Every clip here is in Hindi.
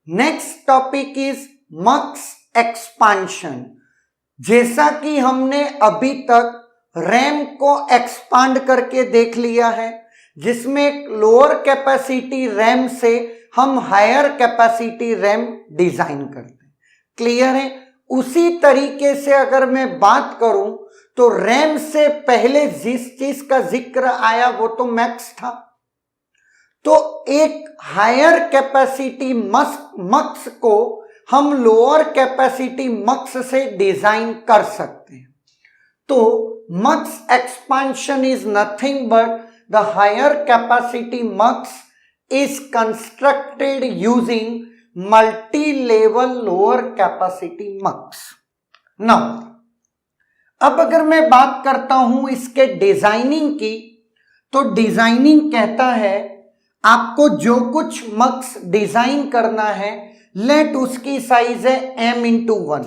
Next topic is mux expansion. जैसा कि हमने अभी तक रैम को एक्सपांड करके देख लिया है, जिसमें एक लोअर कैपेसिटी रैम से हम हायर कैपेसिटी रैम डिजाइन करते हैं। क्लियर है? उसी तरीके से अगर मैं बात करूं तो रैम से पहले जिस चीज का जिक्र आया वो तो मैक्स था, तो एक हायर कैपेसिटी मक्स को हम लोअर कैपेसिटी मक्स से डिजाइन कर सकते हैं। तो mux expansion is nothing but the higher capacity mux is constructed using multi-level lower capacity mux। Now, अब अगर मैं बात करता हूं इसके डिजाइनिंग की, तो डिजाइनिंग कहता है आपको जो कुछ मक्स डिजाइन करना है, लेट उसकी साइज है m×1,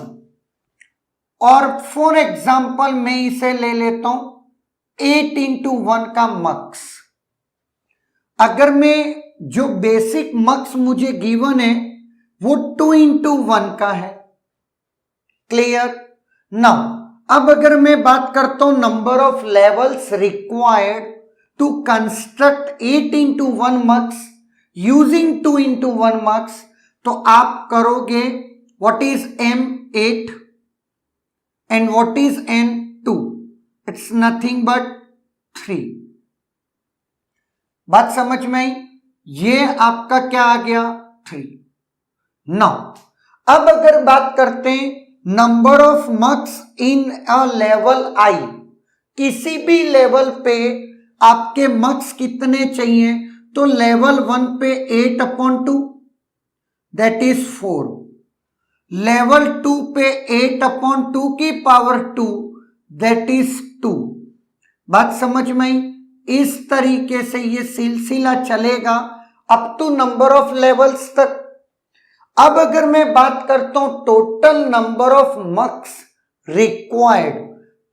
और फॉर एग्जांपल मैं इसे ले लेता हूं 8×1 का मक्स। अगर मैं जो बेसिक मक्स मुझे गिवन है वो 2×1 का है। क्लियर? नाउ अब अगर मैं बात करता हूं number of levels required to construct 8×1 mux using 2×1 mux, तो आप करोगे what is M8 and what is N2? It's nothing but 3। बात समझ में आई? ये आपका क्या आ गया? 3। नाउ अब अगर बात करते हैं number of mux in a level i, किसी भी लेवल पे आपके मक्स कितने चाहिए, तो लेवल 1 पे 8/2 दैट इज 4, लेवल 2 पे 8/2 की पावर 2 दैट इज 2। बात समझ में आई? इस तरीके से ये सिलसिला चलेगा up to number of levels तक। अब अगर मैं बात करता हूं total number of mux required,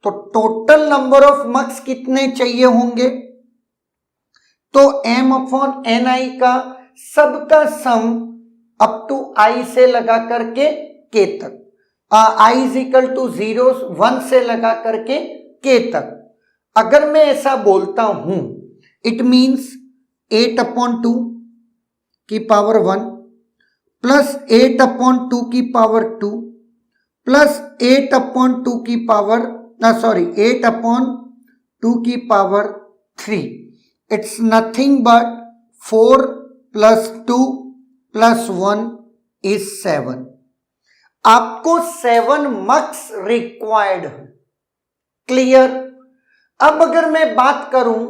तो टोटल नंबर ऑफ मक्स कितने चाहिए होंगे, तो M/Ni का सबका सम अप टू I से लगा करके K तक, I इज इक्वल टू 0 1 से लगा करके K तक। अगर मैं ऐसा बोलता हूं, इट मीन्स 8/2 की पावर 1 प्लस 8/2 की पावर 2 प्लस 8/2 की पावर 8/2 की power 3, it's nothing but 4 + 2 + 1 is 7। आपको 7 मक्स रिक्वायर्ड है। क्लियर? अब अगर मैं बात करूं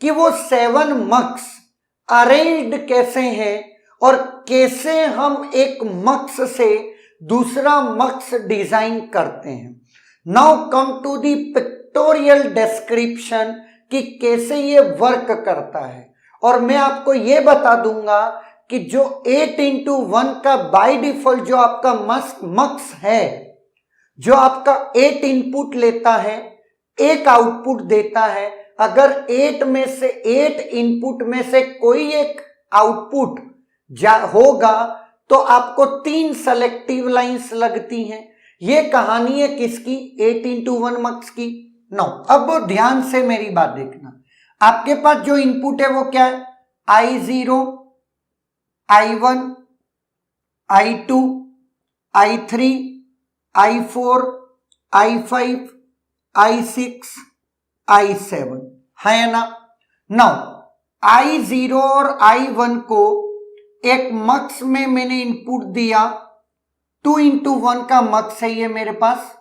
कि वो 7 मक्स अरेंज्ड कैसे हैं और कैसे हम एक मक्स से दूसरा मक्स डिजाइन करते हैं, now come to the pictorial description कि कैसे ये वर्क करता है। और मैं आपको ये बता दूंगा कि जो 8×1 का बाय डिफॉल्ट जो आपका मक्स है, जो आपका 8 इनपुट लेता है, 1 आउटपुट देता है, अगर 8 में से 8 इनपुट में से कोई एक आउटपुट होगा तो आपको 3 सेलेक्टिव लाइंस लगती हैं। ये कहानी है किसकी? 8×1 मक्स की। नो, अब ध्यान से मेरी बात देखना। आपके पास जो इनपुट है वो क्या है? I0, I1, I2, I3, I4, I5, I6, I7 है ना। नाउ I0 और I1 को एक मक्स में मैंने इनपुट दिया, 2×1 का मक्स है ये मेरे पास,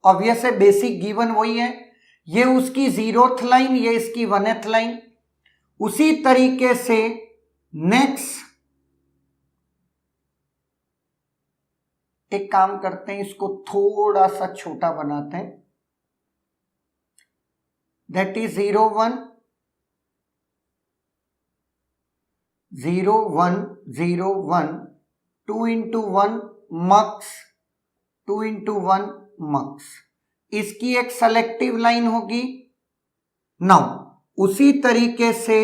ऑब्वियस है, बेसिक गिवन वही है। ये उसकी 0th लाइन, ये इसकी 1th लाइन। उसी तरीके से नेक्स्ट एक काम करते हैं, इसको थोड़ा सा छोटा बनाते हैं, दैट इज 0 1 0 1 0 1 2×1 मक्स 2×1 मक्स, इसकी एक सेलेक्टिव लाइन होगी। नाउ उसी तरीके से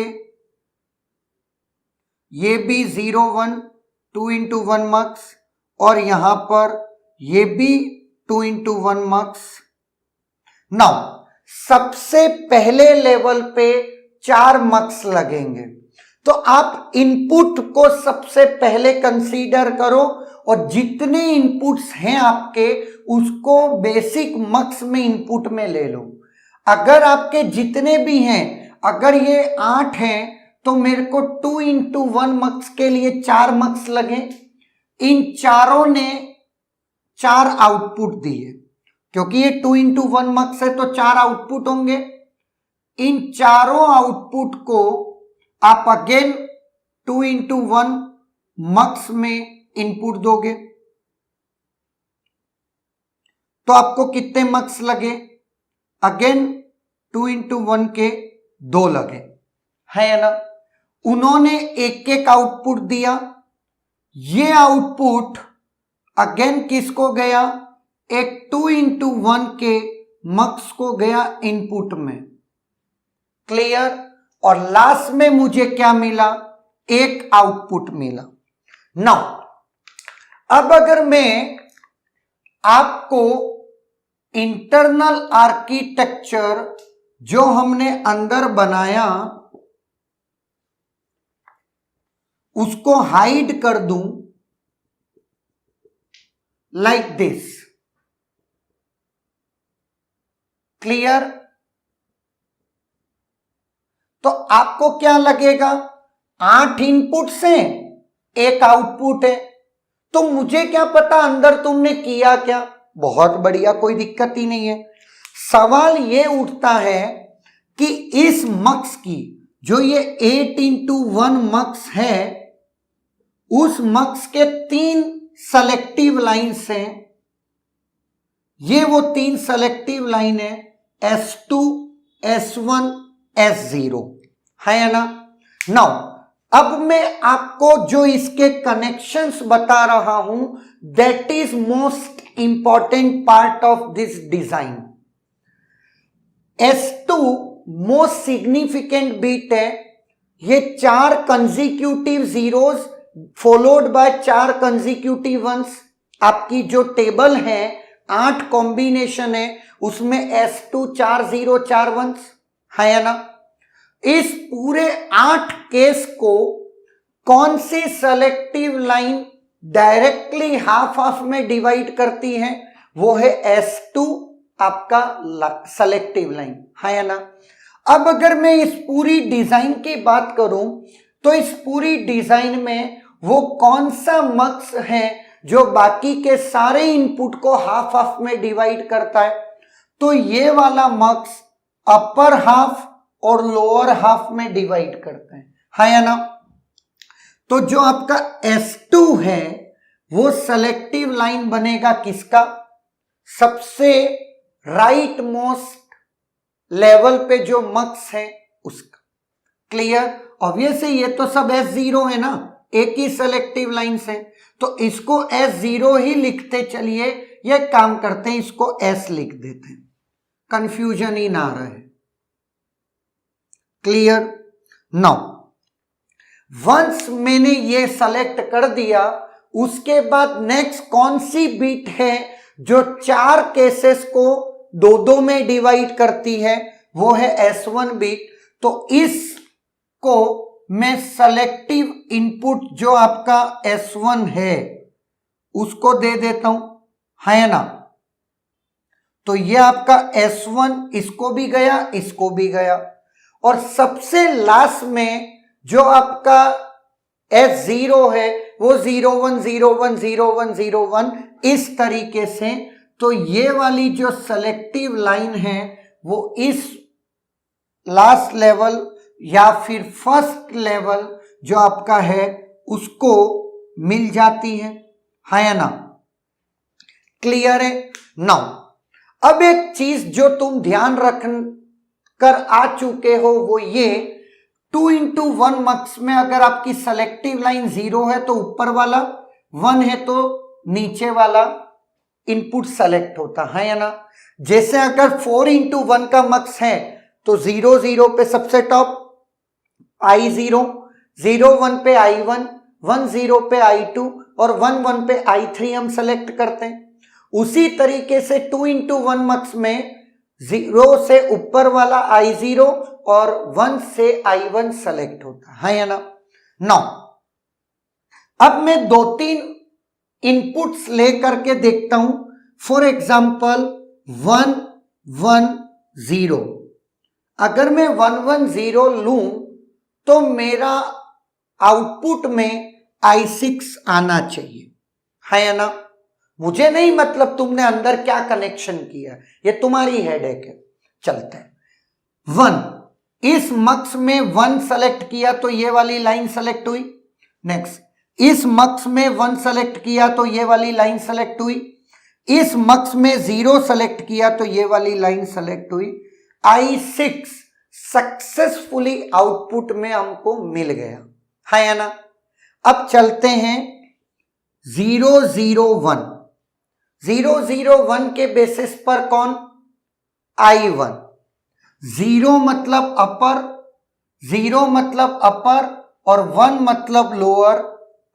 ये भी 0 1 2 इंटू 1 मक्स, और यहां पर ये भी 2 इंटू 1 मक्स। नाउ सबसे पहले लेवल पे 4 मक्स लगेंगे, तो आप इनपुट को सबसे पहले कंसीडर करो और जितने इनपुट्स हैं आपके उसको बेसिक मक्स में इनपुट में ले लो। अगर आपके जितने भी हैं, अगर ये 8 हैं तो मेरे को 2 इंटू 1 मक्स के लिए 4 मक्स लगे। इन चारों ने 4 आउटपुट दिए, क्योंकि ये 2 इंटू 1 मक्स है तो 4 आउटपुट होंगे। इन चारों आउटपुट को आप अगेन 2 इंटू 1 मक्स में इनपुट दोगे, तो आपको कितने मक्स लगे? अगेन 2 इंटू 1 के 2 लगे, है ना। उन्होंने एक एक आउटपुट दिया, ये आउटपुट अगेन किसको गया? एक 2 इंटू 1 के मक्स को गया इनपुट में। क्लियर? और लास्ट में मुझे क्या मिला? एक आउटपुट मिला। नाउ अब अगर मैं आपको इंटरनल आर्किटेक्चर जो हमने अंदर बनाया उसको हाइड कर दूं लाइक दिस। क्लियर? तो आपको क्या लगेगा? 8 इनपुट्स हैं, एक आउटपुट है, तो मुझे क्या पता अंदर तुमने किया क्या। बहुत बढ़िया, कोई दिक्कत ही नहीं है। सवाल ये उठता है कि इस मक्स की जो ये 8 इंटू 1 मक्स है, उस मक्स के 3 सेलेक्टिव लाइन्स हैं। ये वो 3 सेलेक्टिव लाइन है, S2, S1, S0, है ना। नाउ अब मैं आपको जो इसके कनेक्शंस बता रहा हूं, that is most important part of this design. S2 most significant bit है। ये 4 consecutive zeros followed by 4 consecutive ones. आपकी जो टेबल है 8 कॉम्बिनेशन है, उसमें S2 4 0 4 वंस है ना। इस पूरे 8 केस को कौन सी selective line directly half half में डिवाइड करती है? वो है S2 आपका सेलेक्टिव लाइन, है ना। अब अगर मैं इस पूरी डिजाइन की बात करूं तो इस पूरी डिजाइन में वो कौन सा मक्स है जो बाकी के सारे इनपुट को हाफ हाफ में डिवाइड करता है? तो ये वाला मक्स अपर हाफ और लोअर हाफ में डिवाइड करते हैं, है ना। तो जो आपका S2 है वो सेलेक्टिव लाइन बनेगा किसका? सबसे राइट मोस्ट लेवल पे जो मक्स है उसका। क्लियर? ऑब्वियसली ये तो सब S0 है ना, एक ही सेलेक्टिव लाइन से, तो इसको S0 ही लिखते चलिए। ये काम करते हैं, इसको S लिख देते हैं, कंफ्यूजन ही ना रहे। क्लियर? नाउ वंस मैंने ये सेलेक्ट कर दिया, उसके बाद नेक्स्ट कौन सी बीट है जो 4 केसेस को 2-2 में डिवाइड करती है? वो है S1 बीट। तो इसको मैं सेलेक्टिव इनपुट जो आपका S1 है उसको दे देता हूं, है ना। तो ये आपका S1 इसको भी गया, इसको भी गया, और सबसे लास्ट में जो आपका S0 है वो 0 1 0 1 0 1 0 1 इस तरीके से। तो ये वाली जो सेलेक्टिव लाइन है वो इस लास्ट लेवल या फिर फर्स्ट लेवल जो आपका है उसको मिल जाती है ना। क्लियर है? नाउ अब एक चीज जो तुम ध्यान रख कर आ चुके हो वो ये, 2 इंटू 1 मक्स में अगर आपकी सेलेक्टिव लाइन 0 है तो ऊपर वाला, 1 है तो नीचे वाला इनपुट सेलेक्ट होता है ना। जैसे अगर 4 इंटू 1 का मक्स है तो 0 0 पे सबसे टॉप I0, 0 1 पे I1, 10 पे I2 और 11 पे I3 हम सेलेक्ट करते हैं। उसी तरीके से 2 into 1 मक्स में 0 से ऊपर वाला I0 और 1 से I1 सेलेक्ट होता है या ना। नौ अब मैं 2-3 इनपुट्स ले करके देखता हूं। फॉर एग्जाम्पल 110, अगर मैं 110 लूं तो मेरा आउटपुट में I6 आना चाहिए है या ना। मुझे नहीं मतलब तुमने अंदर क्या कनेक्शन किया, ये तुम्हारी हेडेक है। चलते हैं 1, इस मक्स में 1 सेलेक्ट किया तो ये वाली लाइन सेलेक्ट हुई। नेक्स्ट, इस मक्स में 1 सेलेक्ट किया तो ये वाली लाइन सेलेक्ट हुई। इस मक्स में 0 सेलेक्ट किया तो ये वाली लाइन सेलेक्ट हुई। I6 सक्सेसफुली आउटपुट में हमको मिल गया है या ना। अब चलते हैं 001, 001 के बेसिस पर कौन, I1। 0 मतलब अपर, 0 मतलब अपर और 1 मतलब लोअर,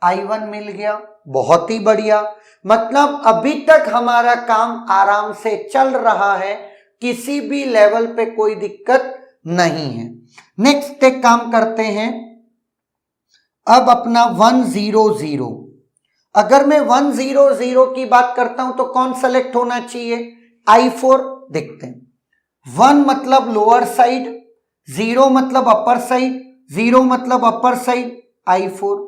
I1 मिल गया। बहुत ही बढ़िया, मतलब अभी तक हमारा काम आराम से चल रहा है, किसी भी लेवल पे कोई दिक्कत नहीं है। नेक्स्ट एक काम करते हैं, अब अपना 100, अगर मैं 100 की बात करता हूं तो कौन सेलेक्ट होना चाहिए, I4। देखते हैं, 1 मतलब लोअर साइड, 0 मतलब अपर साइड, 0 मतलब अपर साइड, I4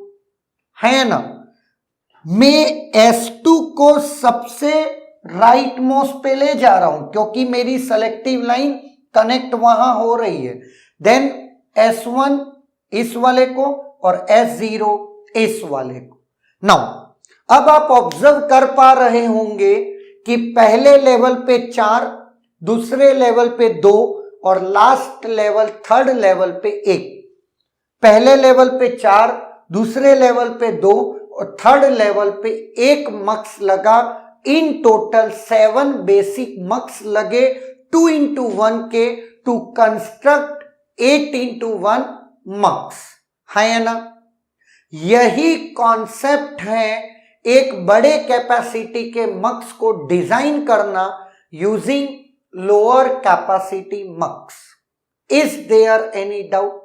है ना। मैं S2 को सबसे राइट मोस्ट पे ले जा रहा हूं क्योंकि मेरी सेलेक्टिव लाइन कनेक्ट वहां हो रही है। देन S1 इस वाले को और S0 इस वाले को। नाउ अब आप ऑब्जर्व कर पा रहे होंगे कि पहले लेवल पे 4, दूसरे लेवल पे 2 और लास्ट लेवल थर्ड लेवल पे 1। पहले लेवल पे 4, दूसरे लेवल पे 2 और थर्ड लेवल पे 1 मक्स लगा। इन टोटल 7 बेसिक मक्स लगे 2 into 1 के टू कंस्ट्रक्ट 8 into 1 मक्स है या ना। यही कॉन्सेप्ट है एक बड़े कैपेसिटी के मक्स को डिजाइन करना using lower capacity mux. Is there any doubt?